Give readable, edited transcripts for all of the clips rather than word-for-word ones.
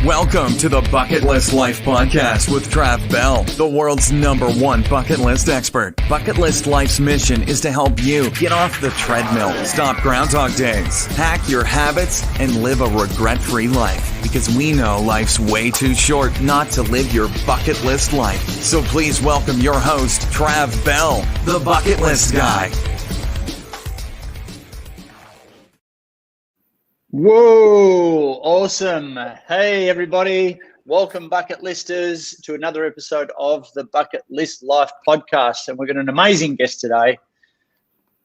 Welcome to the Bucket List Life Podcast with Trav Bell, the world's #1 bucket list expert. Bucket List Life's mission is to help you get off the treadmill, stop Groundhog Days, hack your habits, and live a regret-free life. Because we know life's way too short not to live your bucket list life. So please welcome your host, Trav Bell, the Bucket List Guy. Whoa, awesome. Hey, everybody. Welcome, bucket listers, to another episode of the Bucket List Life podcast. And we've got an amazing guest today.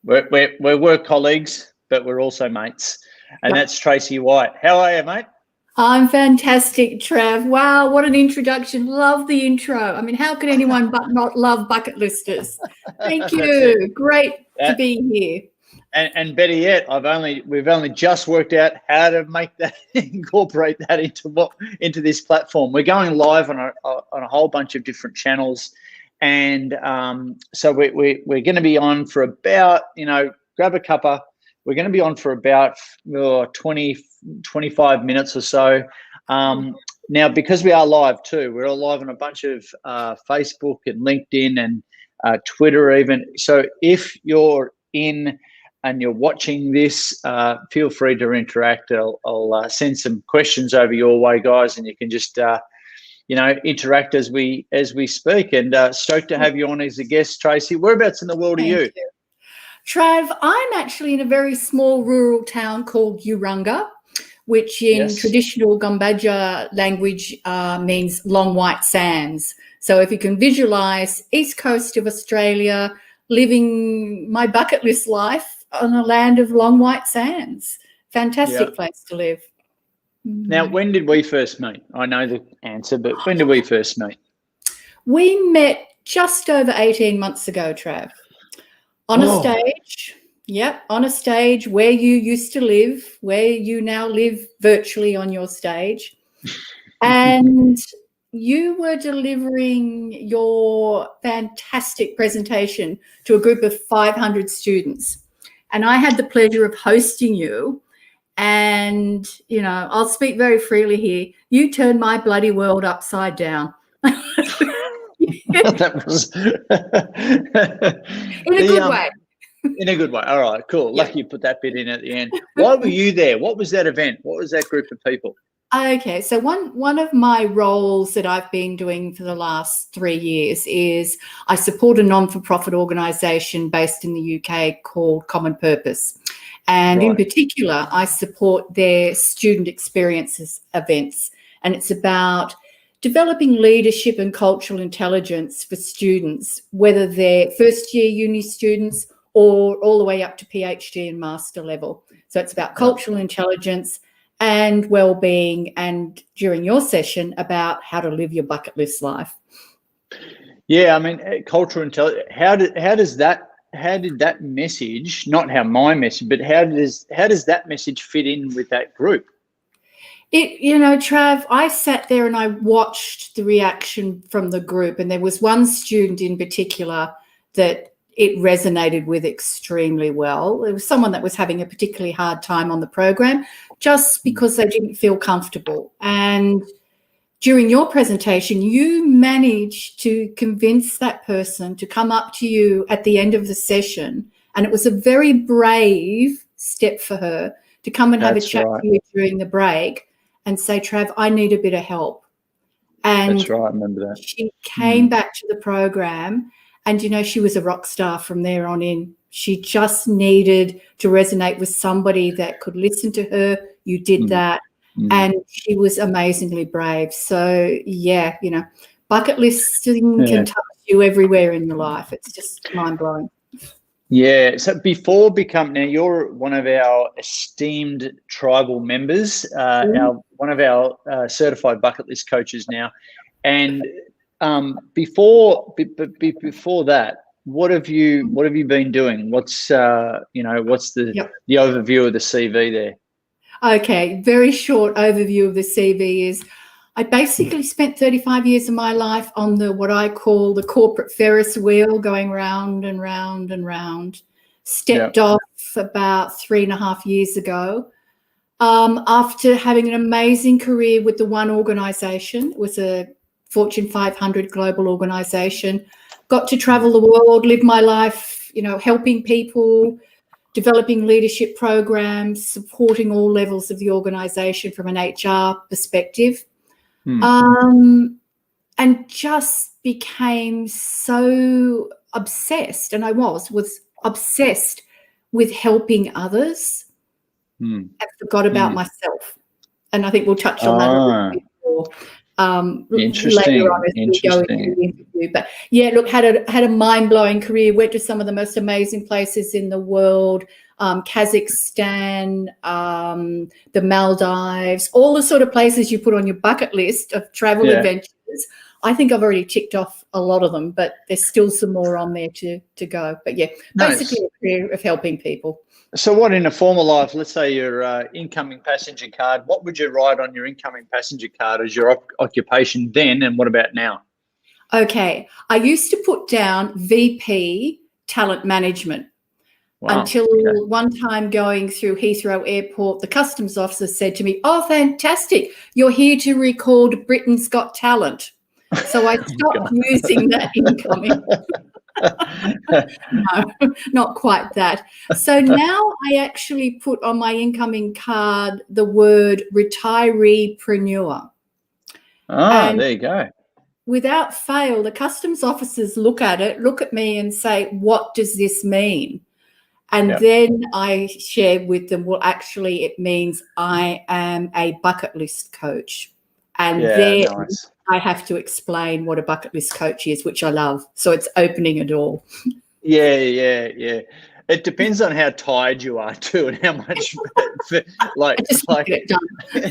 We're work colleagues, but we're also mates. And that's Tracee White. How are you, mate? I'm fantastic, Trav. Wow, what an introduction. Love the intro. I mean, how can anyone but not love bucket listers? Thank you. Great to be here. And better yet, we've only just worked out how to make that incorporate that into this platform. We're going live on a whole bunch of different channels, and so we're going to be on for about, grab a cuppa. We're going to be on for about 25 minutes or so. Now, because we are live too, we're all live on a bunch of Facebook and LinkedIn and Twitter even. So if you're in and you're watching this, feel free to interact. I'll send some questions over your way, guys, and you can just interact as we speak. And stoked to have you on as a guest, Tracee. Whereabouts in the world are you? Thank you, Trav, I'm actually in a very small rural town called Urunga, which in traditional Gumbaja language means long white sands. So if you can visualise east coast of Australia, living my bucket list life on a land of long white sands. Fantastic place to live. Now, when did we first meet? I know the answer, but when did we first meet? We met just over 18 months ago, Trav, on a stage. Yep, on a stage where you used to live, where you now live virtually on your stage. And you were delivering your fantastic presentation to a group of 500 students. And I had the pleasure of hosting you. And, I'll speak very freely here. You turned my bloody world upside down. That was in a good way. In a good way. All right, cool. Lucky you put that bit in at the end. Why were you there? What was that event? What was that group of people? Okay, so one of my roles that I've been doing for the last 3 years is I support a non-for-profit organisation based in the UK called Common Purpose. And in particular, I support their student experiences events. And it's about developing leadership and cultural intelligence for students, whether they're first-year uni students or all the way up to PhD and master level. So it's about cultural intelligence and well-being, and during your session about how to live your bucket list life. Yeah, I mean, cultural intelligence. How did that message, not how my message, but how does that message fit in with that group? Trav, I sat there and I watched the reaction from the group, and there was one student in particular that it resonated with extremely well. It was someone that was having a particularly hard time on the program just because they didn't feel comfortable. And during your presentation, you managed to convince that person to come up to you at the end of the session. And it was a very brave step for her to come and have a chat to you during the break and say, Trav, I need a bit of help. And that's right, I remember that. She came back to the program. And, she was a rock star from there on in. She just needed to resonate with somebody that could listen to her. You did that. And she was amazingly brave. So, bucket listing can touch you everywhere in your life. It's just mind-blowing. Yeah. So now you're one of our esteemed tribal members, one of our certified bucket list coaches now. And before that, what have you been doing? What's the overview of the CV there? Okay, very short overview of the CV is I basically spent 35 years of my life on what I call the corporate Ferris wheel, going round and round and round. Stepped off about 3.5 years ago. After having an amazing career with the one organisation, it was a Fortune 500 global organisation, got to travel the world, live my life, helping people, developing leadership programs, supporting all levels of the organisation from an HR perspective, and just became so obsessed, and I was obsessed with helping others and forgot about myself. And I think we'll touch on that a little bit more later on as we go into the interview. But yeah, look, had a mind-blowing career, went to some of the most amazing places in the world, Kazakhstan, the Maldives, all the sort of places you put on your bucket list of travel adventures. I think I've already ticked off a lot of them, but there's still some more on there to go. But yeah, basically a career of helping people. So what in a former life, let's say your incoming passenger card, what would you write on your incoming passenger card as your occupation then, and what about now? Okay, I used to put down VP talent management. Wow. Until one time going through Heathrow Airport, the customs officer said to me, "Oh, fantastic, you're here to record Britain's Got Talent." So I stopped using that incoming. No, not quite that. So now I actually put on my incoming card the word retireepreneur. There you go. Without fail, the customs officers look at me and say, "What does this mean?" And then I share with them, well, actually, it means I am a bucket list coach. And then I have to explain what a bucket list coach is, which I love. So it's opening a door. Yeah. It depends on how tired you are too, and how much like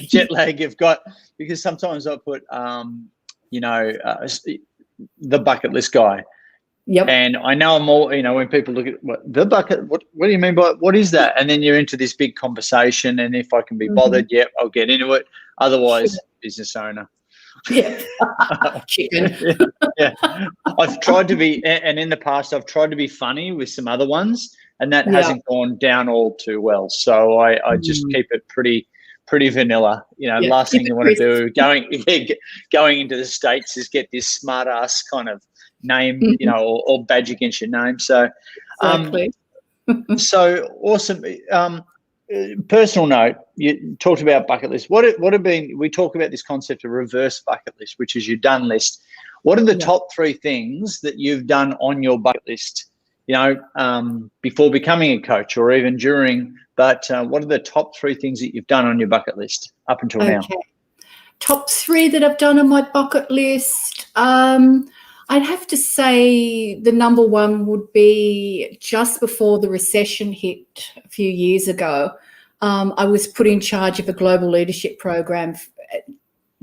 jet lag you've got. Because sometimes I put, the bucket list guy. Yep. And I know I'm all, when people look at the bucket, what do you mean by what is that? And then you're into this big conversation, and if I can be bothered, I'll get into it. Otherwise, business owner. Yeah. Chicken. Yeah. I've tried to be, and in the past, I've tried to be funny with some other ones, and that hasn't gone down all too well. So I just keep it pretty vanilla. Last thing you want to do going into the States is get this smart ass kind of name, or badge against your name. So, exactly. So awesome. Personal note, you talked about bucket list. What have been? We talk about this concept of reverse bucket list, which is your done list. What are the top 3 things that you've done on your bucket list? Before becoming a coach, or even during. But what are the top 3 things that you've done on your bucket list up until now? Top 3 that I've done on my bucket list. I'd have to say the number one would be just before the recession hit a few years ago. I was put in charge of a global leadership program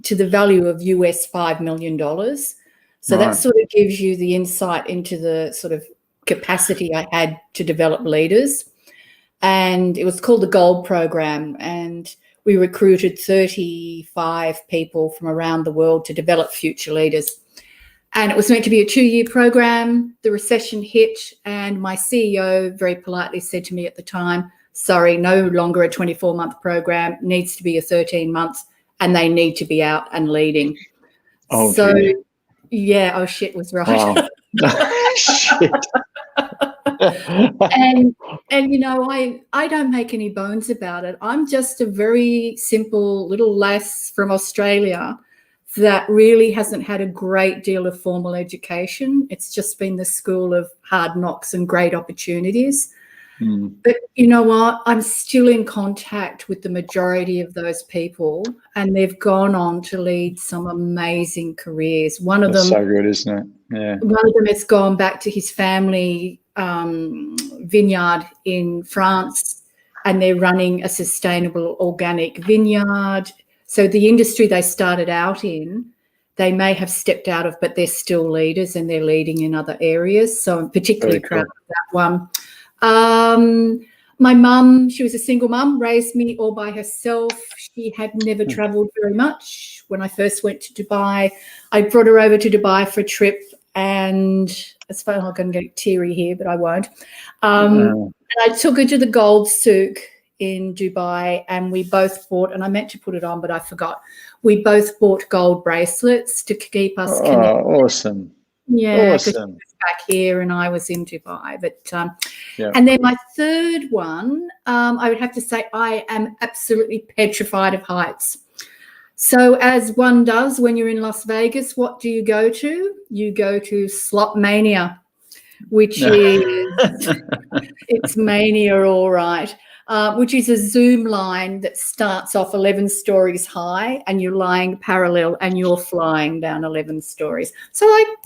to the value of US $5 million. So that sort of gives you the insight into the sort of capacity I had to develop leaders. And it was called the Gold Program. And we recruited 35 people from around the world to develop future leaders. And it was meant to be a 2-year program. The recession hit, and my CEO very politely said to me at the time, "Sorry, no longer a 24-month program, needs to be a 13 months, and they need to be out and leading." Oh, so, yeah, shit was right. Wow. Shit. and I don't make any bones about it. I'm just a very simple little lass from Australia that really hasn't had a great deal of formal education. It's just been the school of hard knocks and great opportunities. But you know what? I'm still in contact with the majority of those people, and they've gone on to lead some amazing careers. One of them, so good, isn't it? Yeah. One of them has gone back to his family vineyard in France, and they're running a sustainable organic vineyard. So the industry they started out in, they may have stepped out of, but they're still leaders, and they're leading in other areas. So I'm particularly proud of that one. My mum, she was a single mum, raised me all by herself. She had never travelled very much. When I first went to Dubai, I brought her over to Dubai for a trip, and as far as I'm going to get teary here, but I won't. And I took her to the Gold Souk in Dubai, and we both bought, and I meant to put it on, but I forgot. We both bought gold bracelets to keep us connected. Oh, awesome. Yeah, because awesome. she was back here and I was in Dubai. But Yeah. and then my third one, I would have to say I am absolutely petrified of heights. So as one does when you're in Las Vegas, what do you go to? You go to Slot Mania, which is it's mania, all right. Which is a Zoom line that starts off 11 stories high, and you're lying parallel and you're flying down 11 stories. So I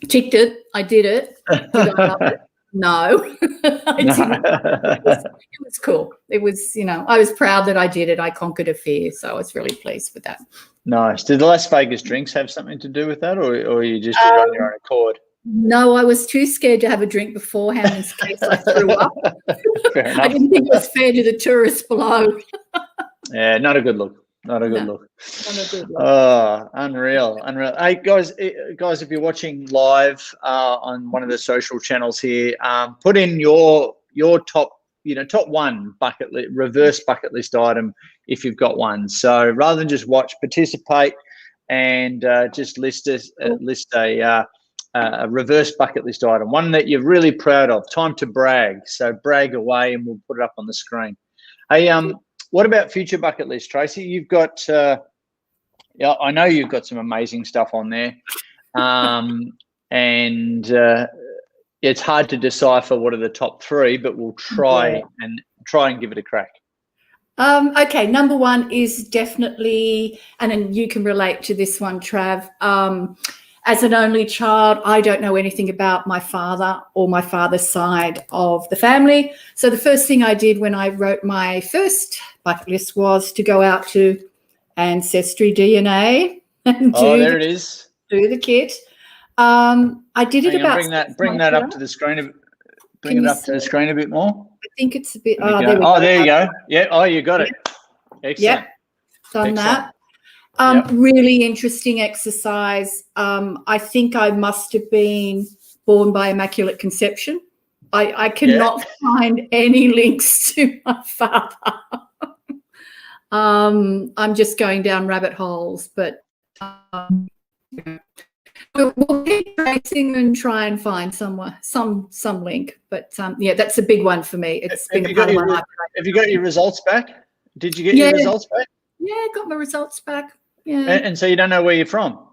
ticked it. I did it. Did I love it? No, I didn't. It was cool. It was, I was proud that I did it. I conquered a fear, so I was really pleased with that. Nice. Did the Las Vegas drinks have something to do with that, or you just did it on your own accord? No, I was too scared to have a drink beforehand in case I threw up. Fair enough. I didn't think it was fair to the tourists below. Yeah, not a good look. Not a good look. Not a good look. Oh, unreal. Hey, guys, if you're watching live on one of the social channels here, put in your top, top one reverse bucket list item if you've got one. So rather than just watch, participate, and just list a reverse bucket list item, one that you're really proud of. Time to brag. So brag away, and we'll put it up on the screen. Hey, what about future bucket list, Tracee? You've got, I know you've got some amazing stuff on there, and it's hard to decipher what are the top three, but we'll try and give it a crack. Okay, number one is definitely, and then you can relate to this one, Trav. As an only child, I don't know anything about my father or my father's side of the family. So the first thing I did when I wrote my first bucket list was to go out to Ancestry DNA and there it is. Do the kit. I did it about. Bring that up to the screen. Bring it up to the screen a bit more. I think it's a bit. There you go. Yeah. Oh, you got it. Excellent. Yep. Done that. Really interesting exercise. I think I must have been born by Immaculate Conception. I cannot find any links to my father. I'm just going down rabbit holes, but we'll keep tracing and try and find some link. But that's a big one for me. It's been a part of my life. Have you got your results back? Did you get your results back? Yeah, I got my results back. Yeah. And so you don't know where you're from?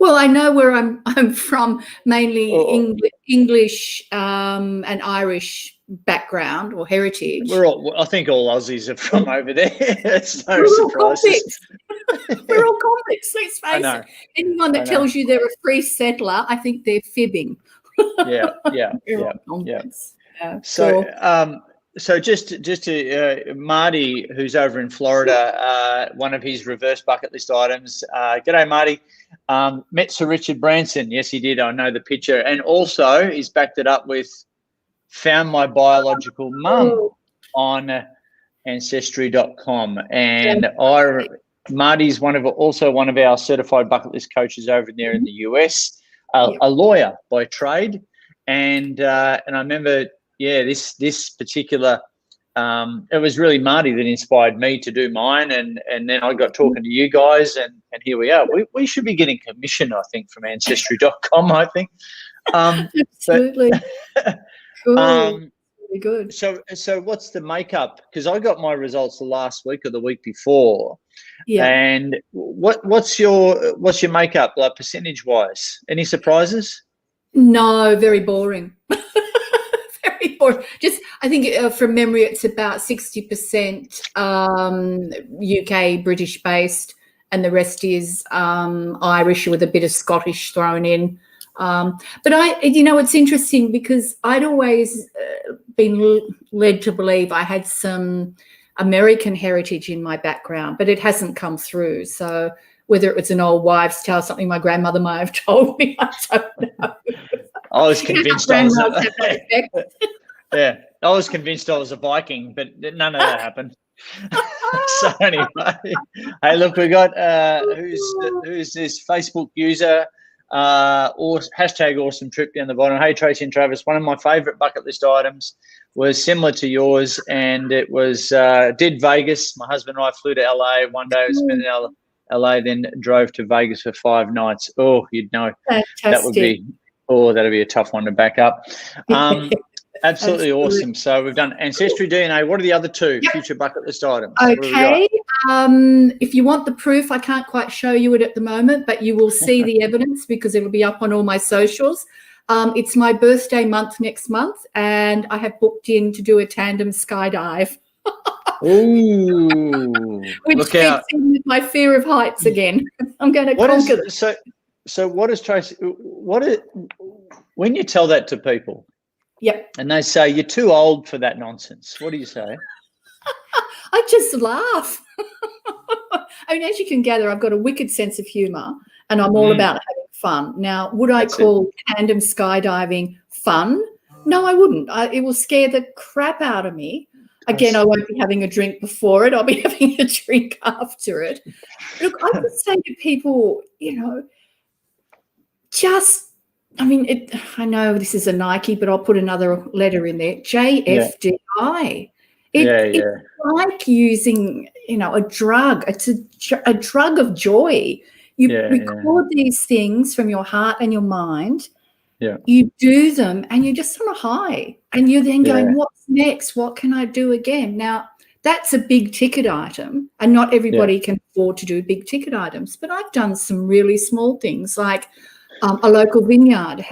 Well, I know where I'm from, mainly English and Irish background or heritage. I think all Aussies are from over there. It's no surprise. We're all convicts, let's face it. Anyone that tells you they're a free settler, I think they're fibbing. Yeah. So just to Marty, who's over in Florida, one of his reverse bucket list items. G'day, Marty. Met Sir Richard Branson. Yes, he did. I know the picture. And also he's backed it up with found my biological mum on Ancestry.com. And Marty's one of our certified bucket list coaches over there in the US, a lawyer by trade. And I remember, this particular, it was really Marty that inspired me to do mine, and then I got talking to you guys, and here we are. We should be getting commission, I think, from Ancestry.com, I think. Absolutely. Cool. Very good. So what's the makeup? Because I got my results the last week or the week before. Yeah. And what's your makeup, like percentage wise? Any surprises? No, very boring. Very boring. Just I think from memory it's about 60% UK British based, and the rest is Irish with a bit of Scottish thrown in. But it's interesting because I'd always been led to believe I had some American heritage in my background, but it hasn't come through. So whether it was an old wives' tale, something my grandmother might have told me, I don't know. I was convinced I was convinced I was a Viking, but none of that happened. So anyway, hey, look, we got who's this Facebook user? Or hashtag awesome trip down the bottom. Hey, Tracee and Travis, one of my favorite bucket list items was similar to yours, and it was did Vegas. My husband and I flew to LA one day. We spent in LA, then drove to Vegas for 5 nights. Oh, you'd know. Fantastic. That'd be a tough one to back up. Absolutely awesome. So we've done Ancestry, DNA. What are the other two future bucket list items? Okay. If you want the proof, I can't quite show you it at the moment, but you will see the evidence because it'll be up on all my socials. It's my birthday month next month, and I have booked in to do a tandem skydive. Ooh, which look fits out. in with my fear of heights again. I'm going to conquer them. So what is Tracee? When you tell that to people? Yep. And they say, you're too old for that nonsense. What do you say? I just laugh. I mean, as you can gather, I've got a wicked sense of humour and I'm all about having fun. Now, would I call tandem skydiving fun? No, I wouldn't. It will scare the crap out of me. Again, I won't be having a drink before it. I'll be having a drink after it. Look, I would say to people, I know this is a Nike, but I'll put another letter in there, JFDI. It's like using, a drug. It's a drug of joy. You record these things from your heart and your mind. Yeah. You do them and you're just on a high and you're then going, what's next? What can I do again? Now, that's a big ticket item and not everybody can afford to do big ticket items, but I've done some really small things like a local vineyard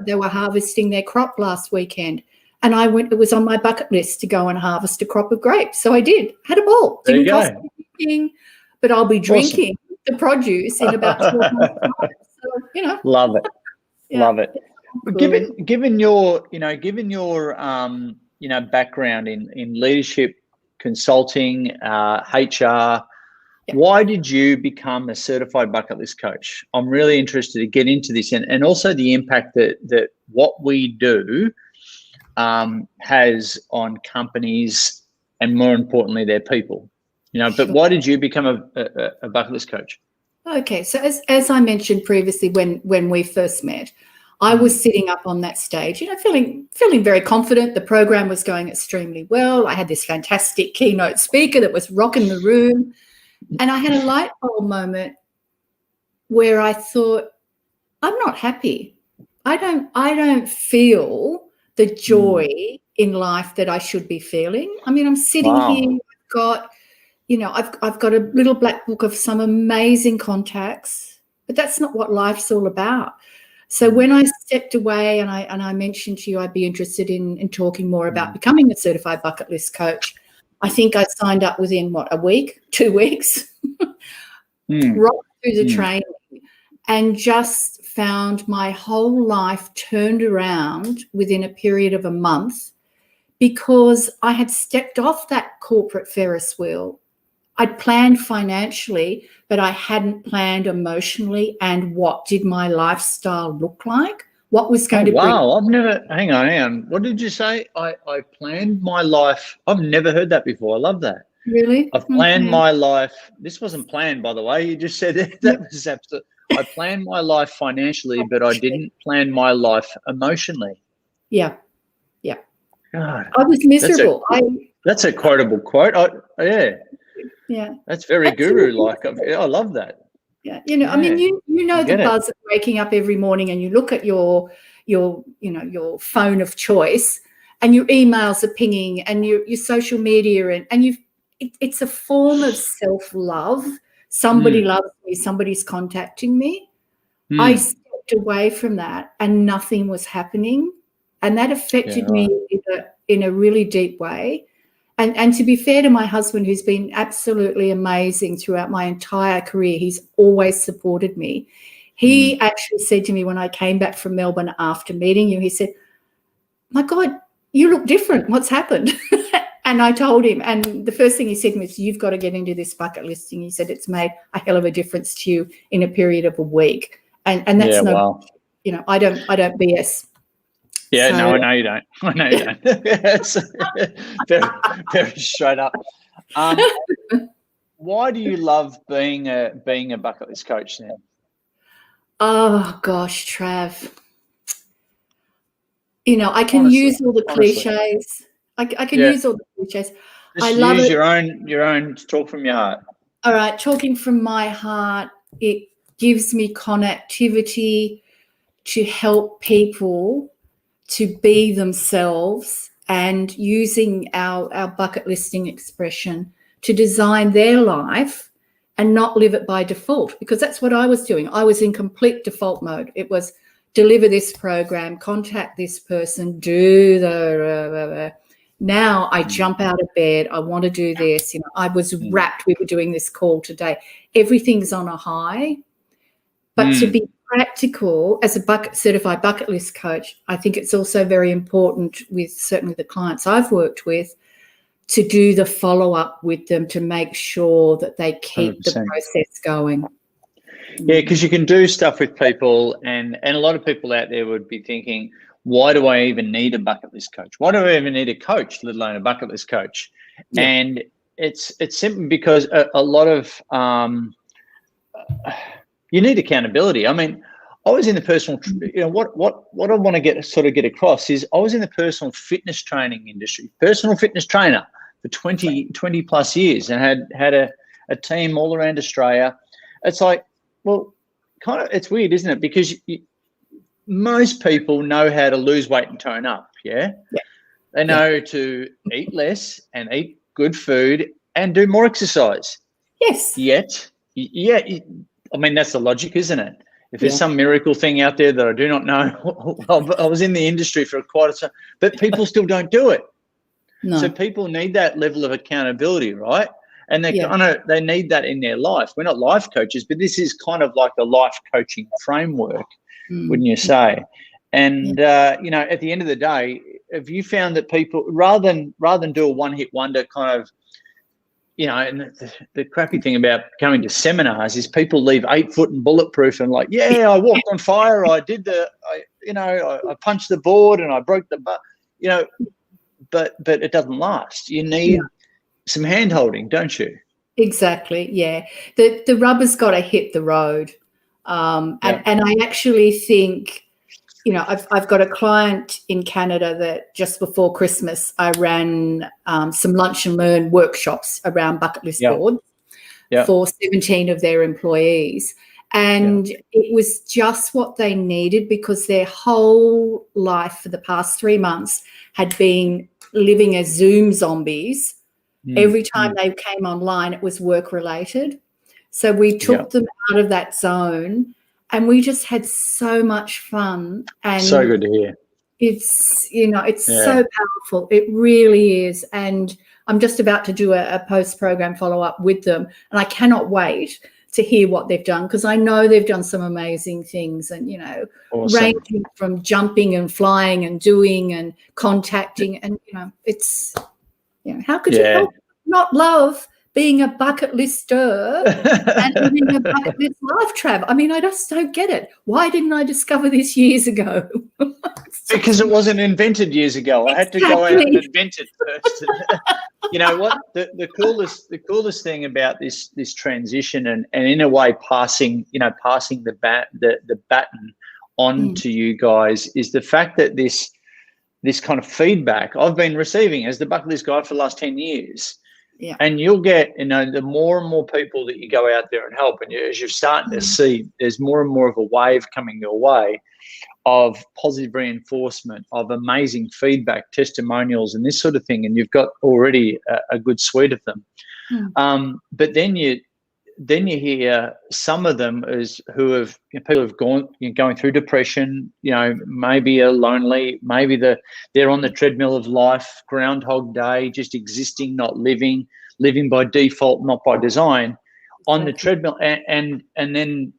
they were harvesting their crop last weekend and it was on my bucket list to go and harvest a crop of grapes. So I did, had a ball. Didn't cost me anything, but I'll be drinking the produce in about 12 months' time. So, Love it. Love it. Cool. Given your background in leadership, consulting, HR, why did you become a certified bucket list coach? I'm really interested to get into this and also the impact that what we do has on companies and more importantly their people. But why did you become a bucket list coach? Okay, so as I mentioned previously when we first met, I was sitting up on that stage, feeling very confident. The program was going extremely well. I had this fantastic keynote speaker that was rocking the room. And I had a light bulb moment where I thought, I'm not happy. I don't feel the joy in life that I should be feeling. I mean, I'm sitting here, I've got a little black book of some amazing contacts, but that's not what life's all about. So when I stepped away and I mentioned to you I'd be interested in talking more about becoming a certified bucket list coach, I think I signed up within, a week, 2 weeks, right through the training and just found my whole life turned around within a period of a month because I had stepped off that corporate Ferris wheel. I'd planned financially, but I hadn't planned emotionally and what did my lifestyle look like? What was going to bring... Wow, hang on. What did you say? I planned my life. I've never heard that before. I love that. Really? I've planned my life. This wasn't planned, by the way. You just said that was absolute. I planned my life financially, but I didn't plan my life emotionally. Yeah. God, I was miserable. That's a quotable quote. Yeah. That's very guru-like. I love that. Yeah, I mean, you know the buzz of waking up every morning and you look at your phone of choice and your emails are pinging and your social media and it's a form of self-love. Somebody loves me, somebody's contacting me. I stepped away from that and nothing was happening, and that affected me in a really deep way. And to be fair to my husband, who's been absolutely amazing throughout my entire career, he's always supported me. He actually said to me when I came back from Melbourne after meeting you, he said, my God, you look different. What's happened? And I told him, and the first thing he said to me was, you've got to get into this bucket listing. He said, it's made a hell of a difference to you in a period of a week. And that's I don't BS. Yeah, so, no, I know you don't. It's very, very straight up. Why do you love being a bucket list coach now? Oh gosh, Trav. I can use all the cliches. I can use all the cliches. Just use your own talk from your heart. All right, talking from my heart, it gives me connectivity to help people to be themselves, and using our bucket listing expression to design their life and not live it by default, because that's what I was doing. I was in complete default mode. It was deliver this program, contact this person, do the now I jump out of bed, I want to do this. I was wrapped. We were doing this call today. Everything's on a high. But to be practical as a certified bucket list coach, I think it's also very important with certainly the clients I've worked with to do the follow-up with them to make sure that they keep 100%. The process going. Yeah, because you can do stuff with people, and a lot of people out there would be thinking, why do I even need a bucket list coach? Why do I even need a coach, let alone a bucket list coach? Yeah. And it's simply because a lot of you need accountability. I mean, I was in the personal, what I want to get across is I was in the personal fitness training industry, personal fitness trainer for 20 plus years, and had a team all around Australia. It's like, well, it's weird, isn't it? Because most people know how to lose weight and tone up. Yeah. They know to eat less and eat good food and do more exercise. Yes. Yet, I mean, that's the logic, isn't it? If there's some miracle thing out there that I do not know, I was in the industry for quite a time, but people still don't do it. No. So people need that level of accountability, right? And they need that in their life. We're not life coaches, but this is kind of like a life coaching framework, wouldn't you say? And at the end of the day, have you found that people, rather than do a one-hit wonder kind of, and the crappy thing about coming to seminars is people leave 8 foot and bulletproof and like, I walked on fire, I did I punched the board and I broke the but it doesn't last. You need some hand holding, don't you? Exactly. Yeah. The rubber's got to hit the road. And I actually think, I've got a client in Canada that just before Christmas, I ran some lunch and learn workshops around bucket list boards for 17 of their employees. And it was just what they needed, because their whole life for the past 3 months had been living as Zoom zombies. Every time they came online, it was work related. So we took them out of that zone, and we just had so much fun. And so good to hear. It's, it's so powerful. It really is. And I'm just about to do a post-program follow-up with them, and I cannot wait to hear what they've done, because I know they've done some amazing things, and, awesome. Ranging from jumping and flying and doing and contacting, and, it's, how could you help not love being a bucket lister and living a bucket list life, Trav? I mean, I just don't get it. Why didn't I discover this years ago? Because it wasn't invented years ago. I had to go out and invent it first. You know what? The coolest thing about this transition and in a way passing the baton on to you guys is the fact that this kind of feedback I've been receiving as the bucket list guy for the last 10 years. Yeah. And you'll get, the more and more people that you go out there and help, and as you're starting to see, there's more and more of a wave coming your way of positive reinforcement, of amazing feedback, testimonials, and this sort of thing. And you've got already a good suite of them. But then you hear some of them people have going through depression, maybe are lonely, maybe they're on the treadmill of life, Groundhog Day, just existing, not living by default, not by design, on the treadmill. And then,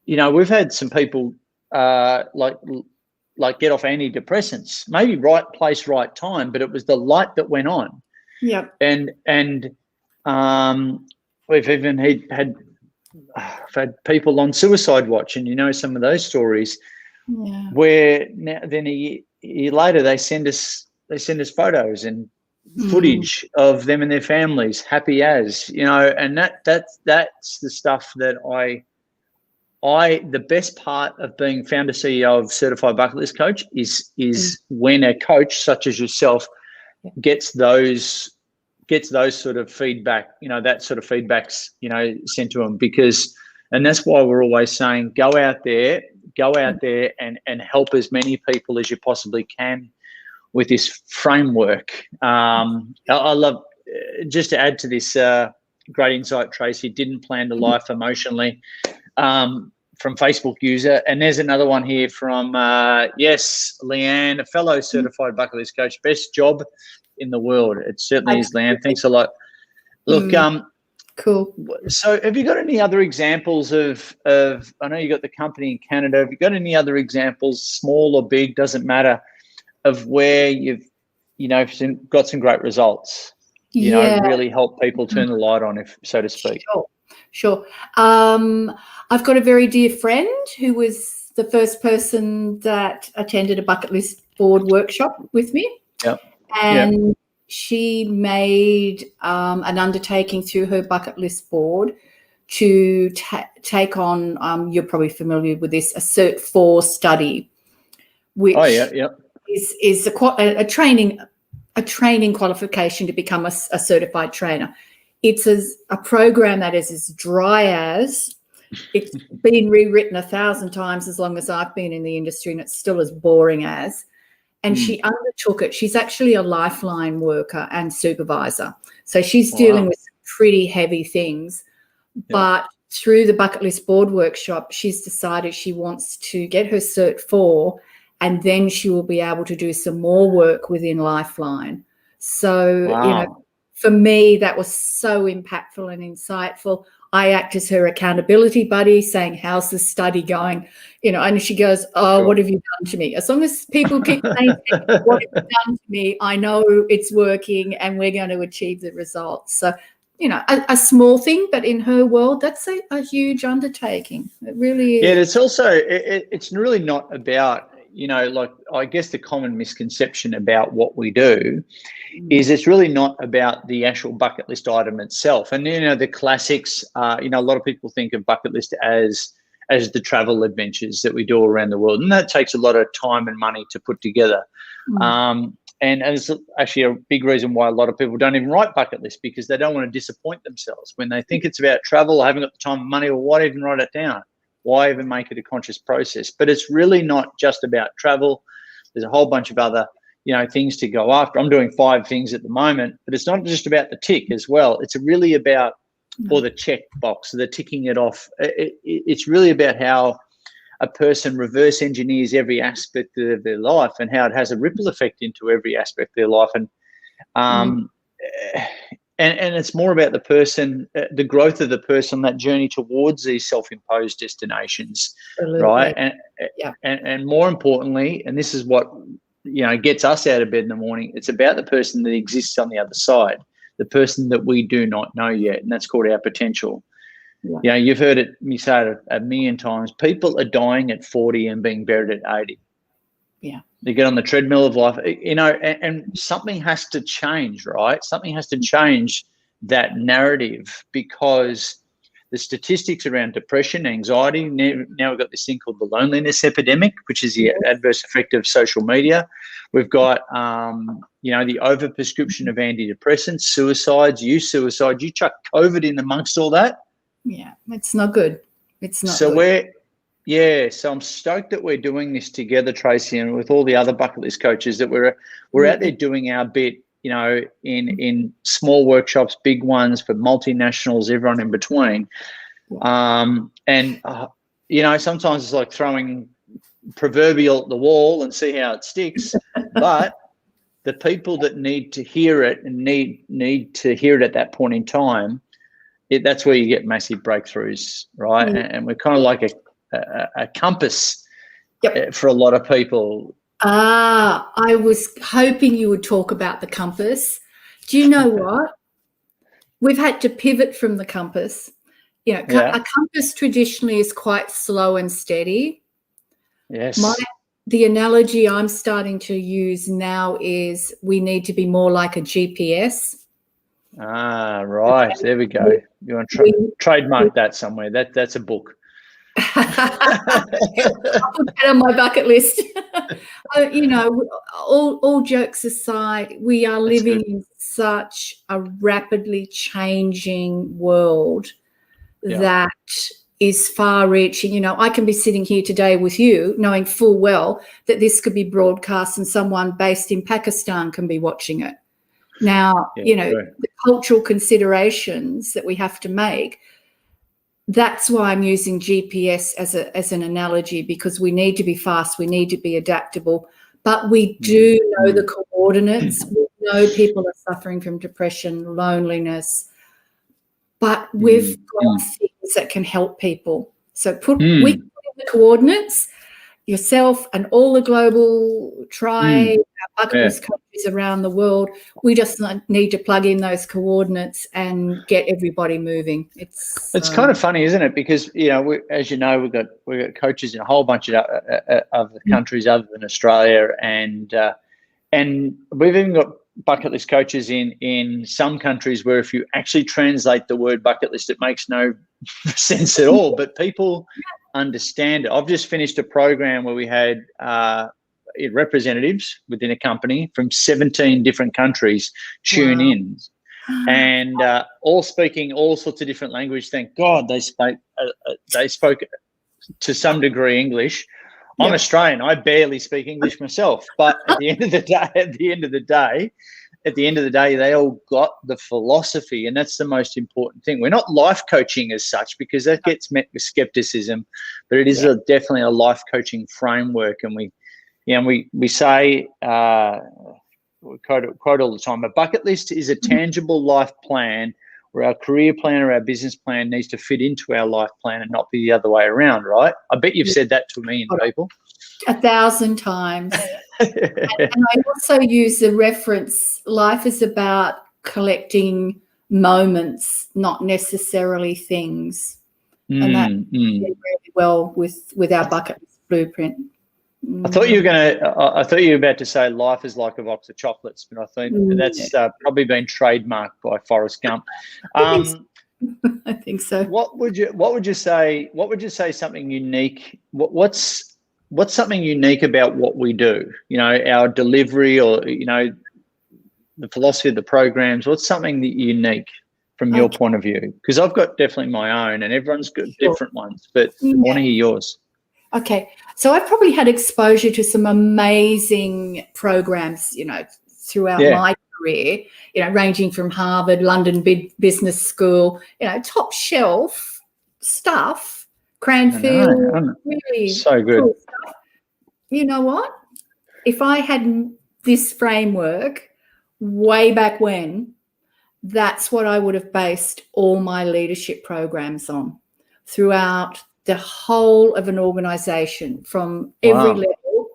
we've had some people like get off antidepressants, maybe right place, right time, but it was the light that went on. Yeah. And we've even had people on suicide watch, and some of those stories where then a year later they send us photos and footage of them and their families, happy as, and that's the stuff that the best part of being founder CEO of Certified Bucket List Coach is when a coach such as yourself gets those sort of feedback, that sort of feedback's, sent to them, and that's why we're always saying, go out there and help as many people as you possibly can with this framework. I love, just to add to this great insight, Tracee, didn't plan to life emotionally, from Facebook user. And there's another one here from, Leanne, a fellow certified bucket list coach. Best job in the world. It certainly is, Leanne. Thanks a lot. Look, cool. So have you got any other examples of I know you got the company in Canada. Have you got any other examples, small or big, doesn't matter, of where you've, got some great results, really help people turn the light on, if so to speak? Sure. I've got a very dear friend who was the first person that attended a bucket list board workshop with me. Yep. And she made an undertaking through her bucket list board to take on, you're probably familiar with this, a Cert 4 study, which is a training qualification to become a certified trainer. It's a program that is as dry as, it's been rewritten 1,000 times as long as I've been in the industry, and it's still as boring as. And she undertook it. She's actually a lifeline worker and supervisor. So she's dealing with some pretty heavy things. Yeah. But through the bucket list board workshop, she's decided she wants to get her Cert 4, and then she will be able to do some more work within Lifeline. So, for me, that was so impactful and insightful. I act as her accountability buddy, saying, how's the study going? And she goes, what have you done to me? As long as people keep saying, what have you done to me? I know it's working and we're going to achieve the results. So, a small thing, but in her world, that's a huge undertaking. It really is. Yeah, it's also, it's really not about, I guess the common misconception about what we do is it's really not about the actual bucket list item itself. And, the classics, a lot of people think of bucket list as the travel adventures that we do around the world. And that takes a lot of time and money to put together. And it's actually a big reason why a lot of people don't even write bucket lists, because they don't want to disappoint themselves. When they think it's about travel, I haven't got the time and money, well, why even write it down? Why even make it a conscious process? But it's really not just about travel. There's a whole bunch of other, things to go after. I'm doing 5 things at the moment, but it's not just about the tick as well. It's really about, or the check box, the ticking it off. It's really about how a person reverse engineers every aspect of their life and how it has a ripple effect into every aspect of their life. And it's more about the person, the growth of the person, that journey towards these self-imposed destinations. Absolutely. Right? And more importantly, and this is what, gets us out of bed in the morning, it's about the person that exists on the other side, the person that we do not know yet, and that's called our potential. Yeah. You've heard me say it a million times. People are dying at 40 and being buried at 80. Yeah. They get on the treadmill of life, and something has to change, right? Something has to change that narrative, because the statistics around depression, anxiety, now we've got this thing called the loneliness epidemic, which is the adverse effect of social media. We've got, the overprescription of antidepressants, suicides, youth suicide. You chuck COVID in amongst all that. Yeah, it's not good. It's not so good. So I'm stoked that we're doing this together, Tracee, and with all the other bucket list coaches, that we're out there doing our bit, in small workshops, big ones, for multinationals, everyone in between. Sometimes it's like throwing proverbial at the wall and see how it sticks. But the people that need to hear it and need to hear it at that point in time, that's where you get massive breakthroughs, right? And we're kind of like a compass for a lot of people. I was hoping you would talk about the compass. Do you know what? We've had to pivot from the compass. A compass traditionally is quite slow and steady. Yes. The analogy I'm starting to use now is we need to be more like a GPS. Right. There we go. You want to trademark that somewhere? That's a book. I'll put that on my bucket list. All jokes aside, we are living in such a rapidly changing world that is far-reaching. I can be sitting here today with you knowing full well that this could be broadcast and someone based in Pakistan can be watching it. Now, the cultural considerations that we have to make, that's why I'm using GPS as an analogy, because we need to be fast, we need to be adaptable, but we do know the coordinates. We know people are suffering from depression, loneliness, but we've got things that can help people. So we can put in the coordinates, yourself and all the global tribe, our bucket list countries around the world. We just need to plug in those coordinates and get everybody moving. It's kind of funny, isn't it? Because as you know, we've got coaches in a whole bunch of other countries other than Australia, and we've even got bucket list coaches in some countries where if you actually translate the word bucket list, it makes no sense at all. But people understand it. I've just finished a program where we had representatives within a company from 17 different countries tune in, and all speaking all sorts of different language. Thank God they spoke to some degree English. I'm Australian. I barely speak English myself, but at the end of the day, they all got the philosophy, and that's the most important thing. We're not life coaching as such, because that gets met with skepticism, but it is definitely a life coaching framework. And we say, we quote all the time, a bucket list is a tangible life plan where our career plan or our business plan needs to fit into our life plan and not be the other way around, right? I bet you've said that to me and people 1,000 times. and I also use the reference, life is about collecting moments, not necessarily things. And that fits really well with our bucket list blueprint. I thought you were about to say life is like a box of chocolates, but I think that's probably been trademarked by Forrest Gump. I think so. What would you say? What would you say something unique? What's something unique about what we do? Our delivery, or the philosophy of the programs. What's something that unique from your point of view? Because I've got definitely my own, and everyone's got different ones, but I want to hear yours. Okay, so I've probably had exposure to some amazing programs, throughout my career, ranging from Harvard, London Business School, top shelf stuff, Cranfield, really so good. Cool stuff. You know what? If I had this framework way back when, that's what I would have based all my leadership programs on throughout the whole of an organization, from every level,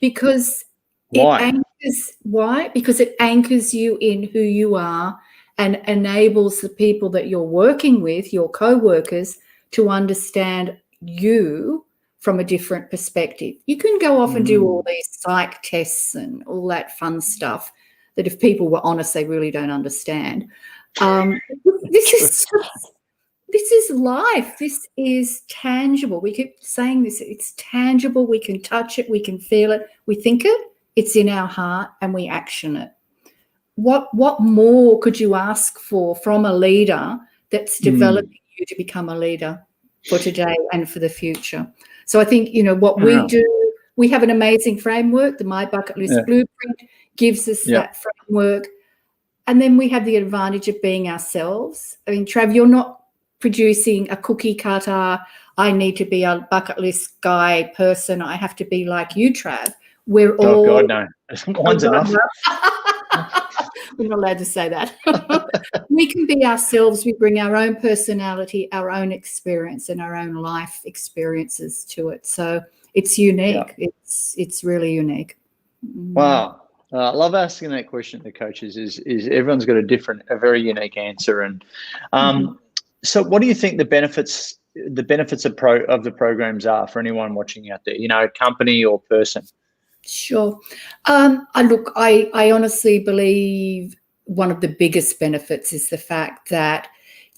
because it anchors you in who you are and enables the people that you're working with, your co-workers, to understand you from a different perspective. You can go off and do all these psych tests and all that fun stuff that, if people were honest, they really don't understand. This is life. This is tangible. We keep saying this. It's tangible. We can touch it. We can feel it. We think it. It's in our heart, and we action it. What more could you ask for from a leader that's developing you to become a leader for today and for the future? So I think, what we do, we have an amazing framework. The My Bucket List Blueprint gives us that framework. And then we have the advantage of being ourselves. I mean, Trav, you're not producing a cookie cutter, I need to be a bucket list guy person, I have to be like you, Trav. We're all... Oh, God, no. One's enough. We're not allowed to say that. We can be ourselves. We bring our own personality, our own experience, and our own life experiences to it. So it's unique. Yeah. It's really unique. Wow. I love asking that question to coaches. Is everyone's got a very unique answer. And so, what do you think the benefits of the programs are for anyone watching out there? Company or person. Sure. I honestly believe one of the biggest benefits is the fact that,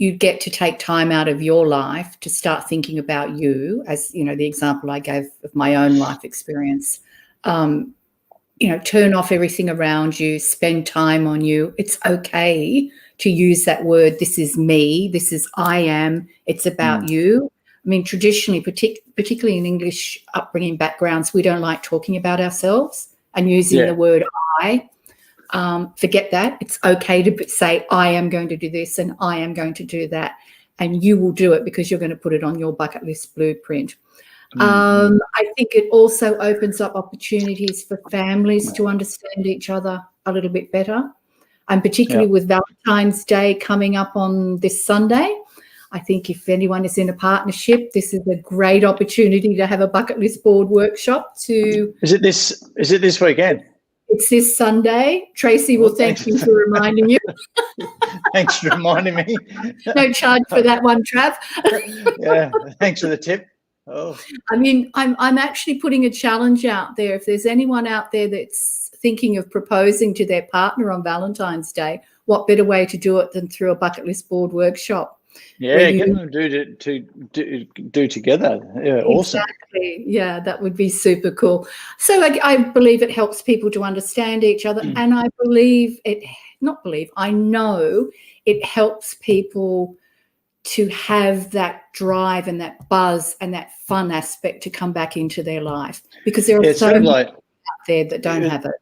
you get to take time out of your life to start thinking about you, as, you know, the example I gave of my own life experience. You know, turn off everything around you, spend time on you. It's okay to use that word, this is me, this is I am, it's about you. I mean, traditionally, particularly in English upbringing backgrounds, we don't like talking about ourselves and using the word I. Forget that. It's okay to say, I am going to do this and I am going to do that. And you will do it because you're going to put it on your bucket list blueprint. I think it also opens up opportunities for families to understand each other a little bit better. And particularly with Valentine's Day coming up on this Sunday, I think if anyone is in a partnership, this is a great opportunity to have a bucket list board workshop to... Is it this weekend? It's this Sunday. Tracee will thank you for reminding you. Thanks for reminding me. No charge for that one, Trav. Yeah, thanks for the tip. Oh. I mean, I'm actually putting a challenge out there. If there's anyone out there that's thinking of proposing to their partner on Valentine's Day, what better way to do it than through a bucket list board workshop? Yeah, get them to do together. Yeah, awesome. Exactly. Yeah, that would be super cool. So I believe it helps people to understand each other, and I know it helps people to have that drive and that buzz and that fun aspect to come back into their life, because there are so many out there that don't have it.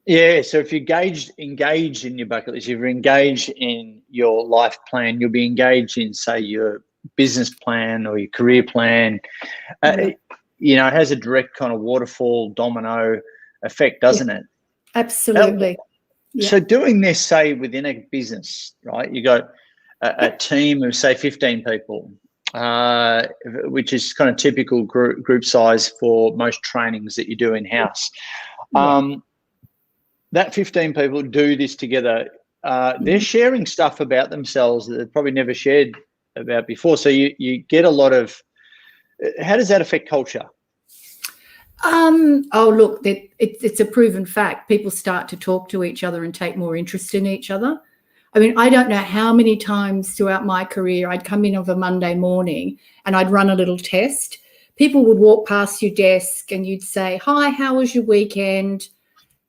Yeah, so if you're engaged in your bucket list, if you're engaged in your life plan, you'll be engaged in, say, your business plan or your career plan. You know, it has a direct kind of waterfall domino effect, doesn't it? Absolutely. So doing this, say, within a business, right, you got a team of, say, 15 people, which is kind of typical group size for most trainings that you do in-house. That 15 people do this together. They're sharing stuff about themselves that they've probably never shared about before. So you get a lot of, how does that affect culture? Oh, look, it's a proven fact. People start to talk to each other and take more interest in each other. I mean, I don't know how many times throughout my career I'd come in of a Monday morning and I'd run a little test. People would walk past your desk and you'd say, hi, how was your weekend?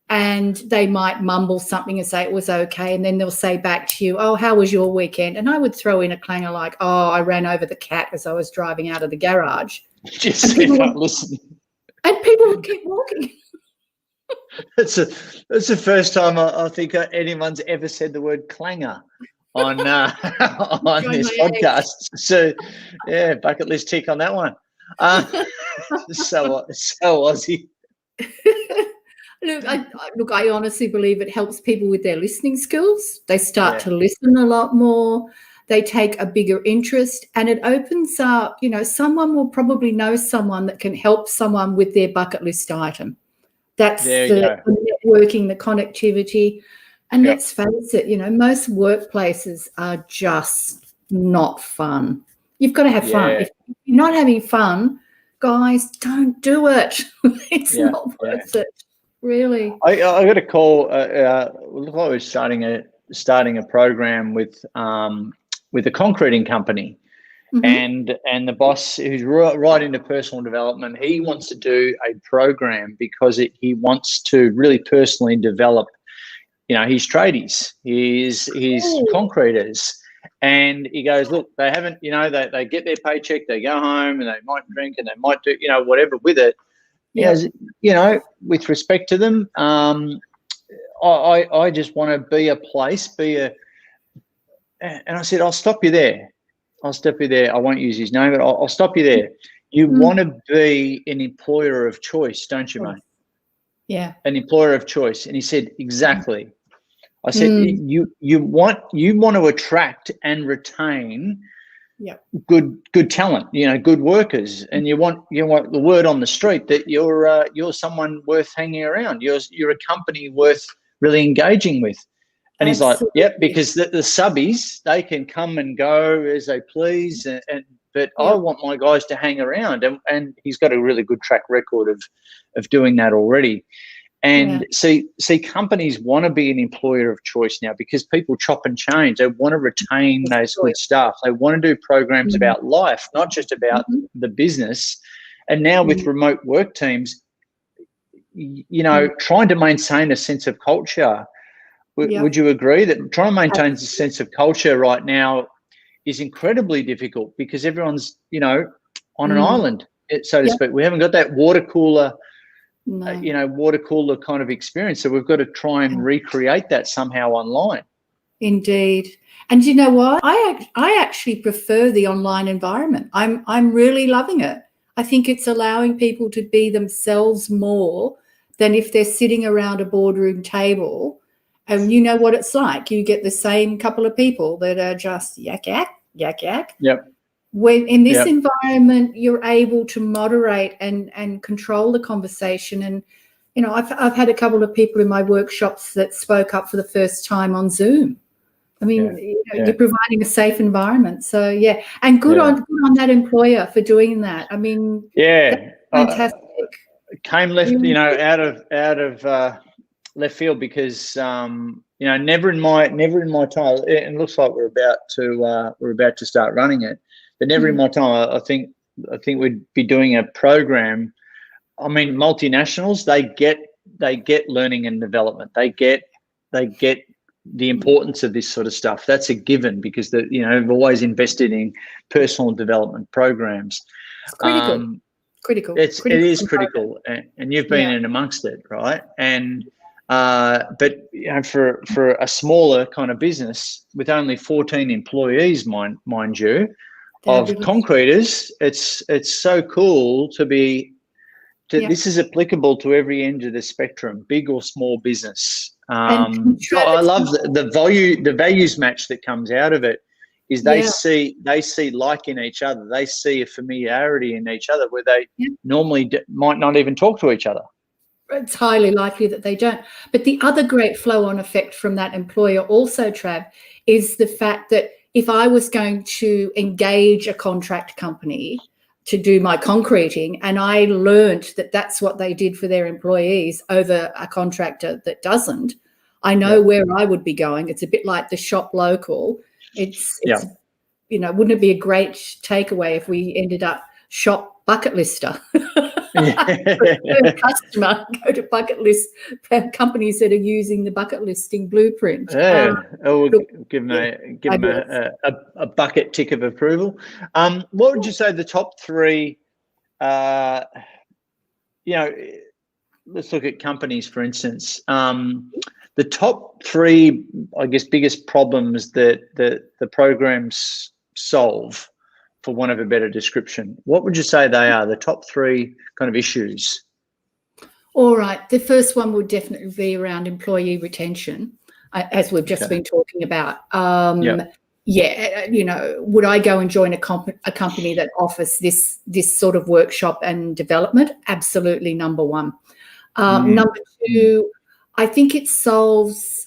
And they might mumble something and say it was okay. And then they'll say back to you, oh, how was your weekend? And I would throw in a clanger like, oh, I ran over the cat as I was driving out of the garage. Just listen. And people would keep walking. That's the first time I think anyone's ever said the word clanger on this podcast. So, yeah, bucket list tick on that one. So Aussie. Look, I honestly believe it helps people with their listening skills. They start to listen a lot more. They take a bigger interest, and it opens up, you know, someone will probably know someone that can help someone with their bucket list item. That's the networking, the connectivity. And let's face it, you know, most workplaces are just not fun. You've got to have fun. If you're not having fun, guys, don't do it. It's not worth it. Really, I got a call. Look like we're starting a program with a concreting company, and the boss, who's right into personal development, he wants to do a program because he wants to really personally develop, you know, his tradies, his concreters, and he goes, look, they haven't, you know, they get their paycheck, they go home and they might drink and they might do, you know, whatever with it. Yes, you know, with respect to them, I just want to be a place, and I said, I'll stop you there. I won't use his name, but I'll stop you there. You want to be an employer of choice, don't you, mate? Yeah. An employer of choice. And he said, exactly. I said, you want to attract and retain good talent, you know, good workers, and you want the word on the street that you're someone worth hanging around. You're a company worth really engaging with. And he's like, yep, because the subbies, they can come and go as they please, but I want my guys to hang around, and he's got a really good track record of doing that already. And see, companies want to be an employer of choice now because people chop and change. They want to retain those good staff. They want to do programs about life, not just about the business. And now with remote work teams, you know, trying to maintain a sense of culture. Would you agree that trying to maintain a sense of culture right now is incredibly difficult because everyone's, you know, on an island, so to speak. We haven't got that water cooler, water cooler kind of experience. So we've got to try and recreate that somehow online. Indeed. And you know what? I actually prefer the online environment. I'm really loving it. I think it's allowing people to be themselves more than if they're sitting around a boardroom table. And you know what it's like. You get the same couple of people that are just yak, yak, yak, yak. Yep. When in this environment, you're able to moderate and control the conversation. And, you know, I've had a couple of people in my workshops that spoke up for the first time on Zoom. I mean, you're providing a safe environment. So, and good on that employer for doing that. I mean, fantastic. Came left, you know, out of left field because you know, never in my time. It looks like we're about to start running it, but never in my time. I think we'd be doing a program. I mean, multinationals, they get learning and development. They get the importance of this sort of stuff. That's a given because they've always invested in personal development programs. It's critical. It is critical, and you've been in amongst it, right? And but you know, for a smaller kind of business with only 14 employees, mind you, of concreters, it's so cool to be. This is applicable to every end of the spectrum, big or small business. I love the values match that comes out of it. Is they see like in each other. They see a familiarity in each other where they normally might not even talk to each other. It's highly likely that they don't. But the other great flow-on effect from that employer also, Trav, is the fact that if I was going to engage a contract company to do my concreting and I learned that that's what they did for their employees over a contractor that doesn't, I know where I would be going. It's a bit like the shop local. It's you know, wouldn't it be a great takeaway if we ended up shop bucket lister? Customer, go to bucket list companies that are using the bucket listing blueprint. We'll give them a bucket tick of approval. What would you say the top three? You know, let's look at companies, for instance. The top three, I guess, biggest problems that the programs solve, for want of a better description, what would you say they are, the top three kind of issues? All right. The first one would definitely be around employee retention, as we've just been talking about. You know, would I go and join a company that offers this sort of workshop and development? Absolutely, number one. Number two, I think it solves,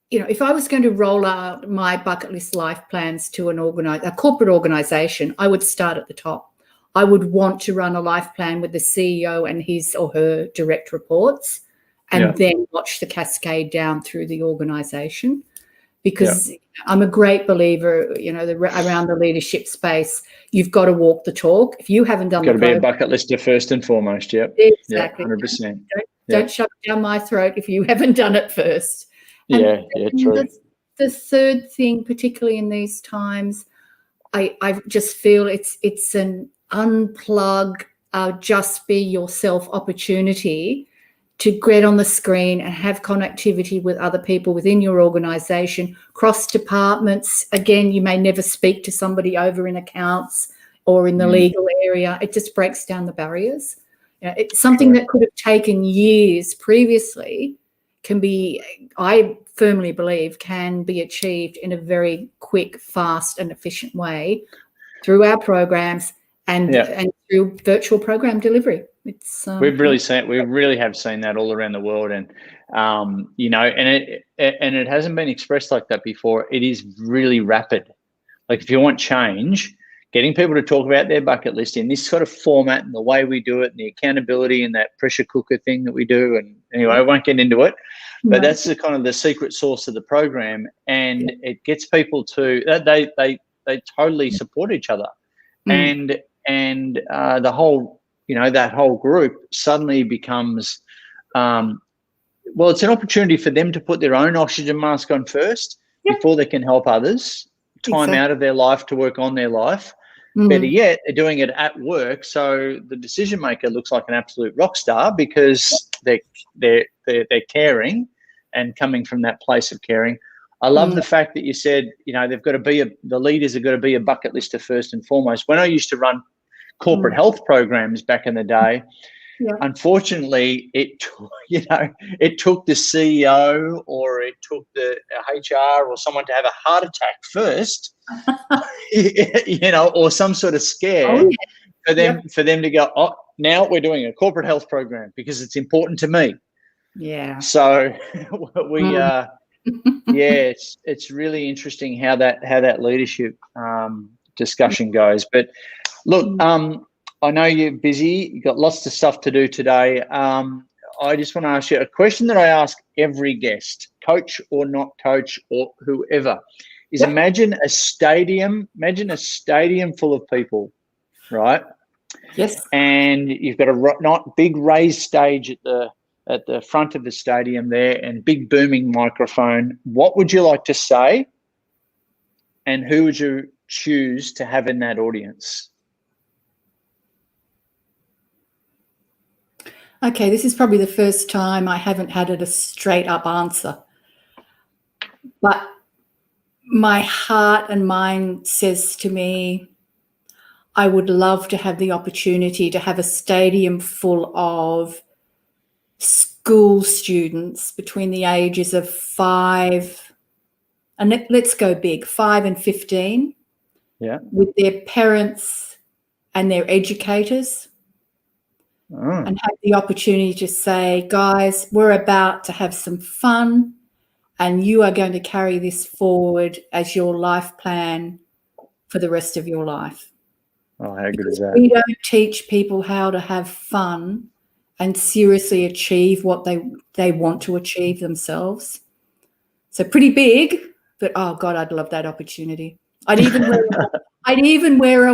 you know, if I was going to roll out my bucket list life plans to a corporate organization, I would start at the top. I would want to run a life plan with the CEO and his or her direct reports and then watch the cascade down through the organization, because I'm a great believer, you know, around the leadership space, you've got to walk the talk. If you haven't done got to be a bucket lister first and foremost. Exactly. 100%. Don't shove it down my throat if you haven't done it first. And true. The third thing, particularly in these times, I just feel it's an unplug, just be yourself opportunity to get on the screen and have connectivity with other people within your organisation, cross departments. Again, you may never speak to somebody over in accounts or in the legal area. It just breaks down the barriers. You know, it's something that could have taken years previously can be, I firmly believe, can be achieved in a very quick, fast and efficient way through our programs and through virtual program delivery. It's we really have seen that all around the world, and you know, and it hasn't been expressed like that before. It is really rapid. Like if you want change, getting people to talk about their bucket list in this sort of format and the way we do it and the accountability and that pressure cooker thing that we do, and anyway, I won't get into it. But No. that's the kind of the secret sauce of the program, and it gets people to they totally support each other, and the whole that whole group suddenly becomes well, it's an opportunity for them to put their own oxygen mask on first before they can help others. Time out of their life to work on their life. Better yet, they're doing it at work, so the decision maker looks like an absolute rock star because they're caring and coming from that place of caring. I love the fact that you said they've got to be the leaders have got to be a bucket lister first and foremost. When I used to run corporate health programs back in the day, unfortunately, it took the CEO or it took the HR or someone to have a heart attack first, or some sort of scare for them to go, oh, now we're doing a corporate health program because it's important to me. Yeah. So it's really interesting how that leadership discussion goes. But look, I know you're busy. You've got lots of stuff to do today. I just want to ask you a question that I ask every guest, coach or not coach or whoever, is imagine a stadium full of people, right? Yes. And you've got a not big raised stage at the front of the stadium there and big booming microphone. What would you like to say? And who would you choose to have in that audience? Okay, this is probably the first time I haven't had a straight up answer. But my heart and mind says to me, I would love to have the opportunity to have a stadium full of school students between the ages of 5 and let's go big, 5 and 15, with their parents and their educators. And have the opportunity to say, guys, we're about to have some fun and you are going to carry this forward as your life plan for the rest of your life. Oh, how good is that? We don't teach people how to have fun and seriously achieve what they want to achieve themselves. So pretty big, but oh God, I'd love that opportunity. I'd even wear a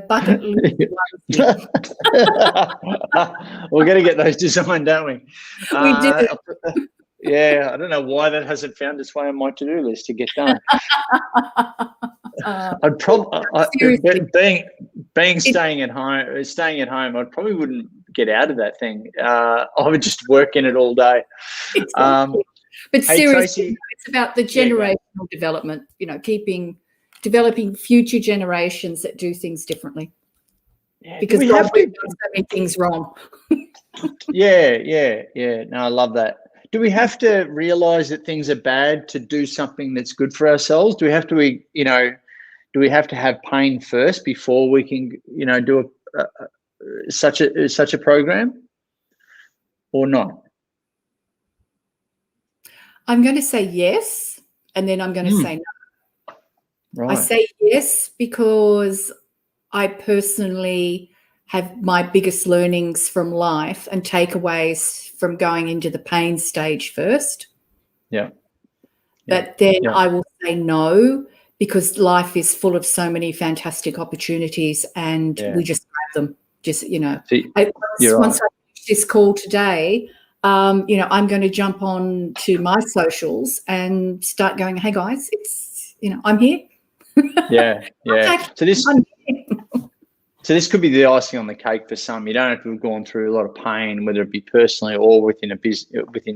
bucket list. We're going to get those designed, don't we? We do. Yeah, I don't know why that hasn't found its way on my to-do list to get done. I'd probably being staying at home. I probably wouldn't get out of that thing. I would just work in it all day. But seriously, Tracee, it's about the generational development. Developing future generations that do things differently. Yeah, because we have done so many things wrong. Yeah. No, I love that. Do we have to realize that things are bad to do something that's good for ourselves? Do we have to have pain first before we can, do such a program, or not? I'm going to say yes, and then I'm going to say no. Right. I say yes because I personally have my biggest learnings from life and takeaways from going into the pain stage first. Yeah. But then I will say no because life is full of so many fantastic opportunities and we just grab them. Once I finish this call today, I'm going to jump on to my socials and start going, hey guys, it's, I'm here. Yeah. So this could be the icing on the cake for some. You don't have to have gone through a lot of pain, whether it be personally or within your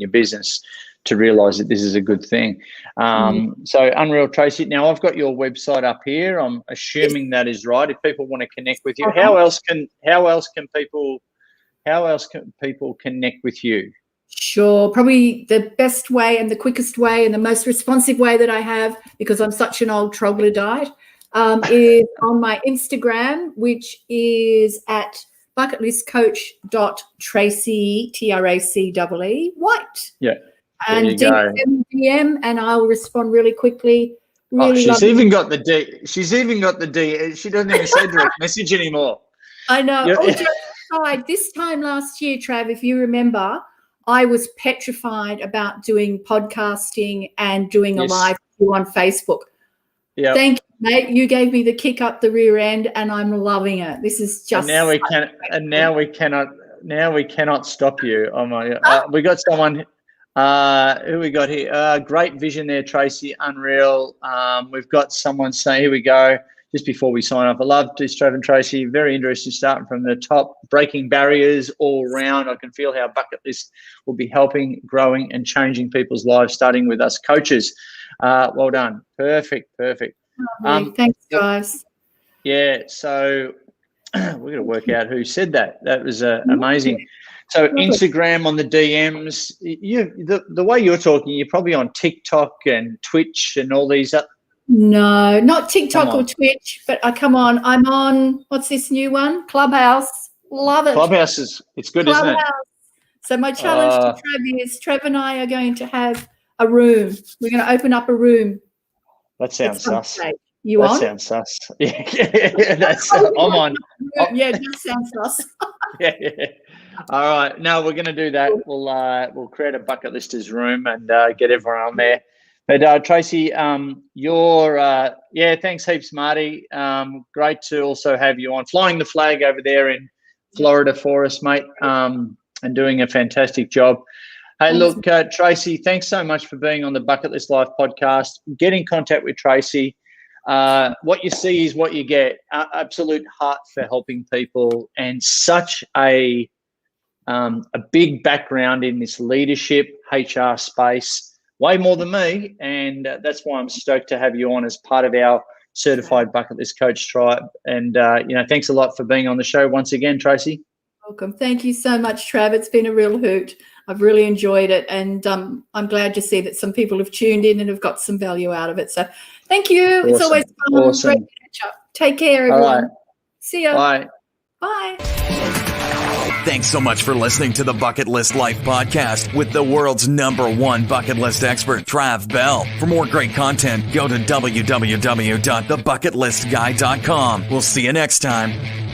business, to realise that this is a good thing. So unreal, Tracee. Now I've got your website up here. I'm assuming that is right. If people want to connect with you, how else can people connect with you? Sure. Probably the best way and the quickest way and the most responsive way that I have, because I'm such an old troglodyte, is on my Instagram, which is at bucketlistcoach.tracee, Tracee White. Yeah. And DM, and I'll respond really quickly. She's even got the D. She doesn't even say direct message anymore. I know. This time last year, Trav, if you remember, I was petrified about doing podcasting and doing a live view on Facebook. Yeah. Thank you, mate. You gave me the kick up the rear end, and I'm loving it. This is just. And now we cannot stop you. Oh my! We got someone. Who we got here? Great vision there, Tracee. Unreal. We've got someone saying, here we go. Just before we sign off, I love this, Trav and Tracee. Very interesting, starting from the top, breaking barriers all round. I can feel how Bucket List will be helping, growing, and changing people's lives, starting with us coaches. Well done. Perfect. Thanks, guys. Yeah, so we're going to work out who said that. That was amazing. So Instagram on the DMs, the way you're talking, you're probably on TikTok and Twitch and all these. No, not TikTok or Twitch, but come on. I'm on, what's this new one? Clubhouse. Love it. Clubhouse it's good, isn't it? So my challenge to Trev is Trev and I are going to have a room. We're going to open up a room. That sounds sus. You on? That sounds sus. Yeah, I'm on. Yeah, it does sound sus. Yeah. All right. No, we're going to do that. We'll create a Bucket Listers room and get everyone on there. But Tracee, thanks heaps, Marty. Great to also have you on, flying the flag over there in Florida for us, mate, and doing a fantastic job. Hey, look, Tracee, thanks so much for being on the Bucket List Life podcast. Get in contact with Tracee. What you see is what you get. Absolute heart for helping people, and such a big background in this leadership HR space. Way more than me, and that's why I'm stoked to have you on as part of our certified Bucket List Coach tribe. And thanks a lot for being on the show once again, Tracee. Welcome. Thank you so much, Trav. It's been a real hoot. I've really enjoyed it, and I'm glad to see that some people have tuned in and have got some value out of it. So thank you. Awesome. It's always fun. Awesome. Great to catch up. Take care, everyone. All right. See ya. Bye. Bye. Thanks so much for listening to the Bucket List Life podcast with the world's #1 bucket list expert, Trav Bell. For more great content, go to www.thebucketlistguy.com. We'll see you next time.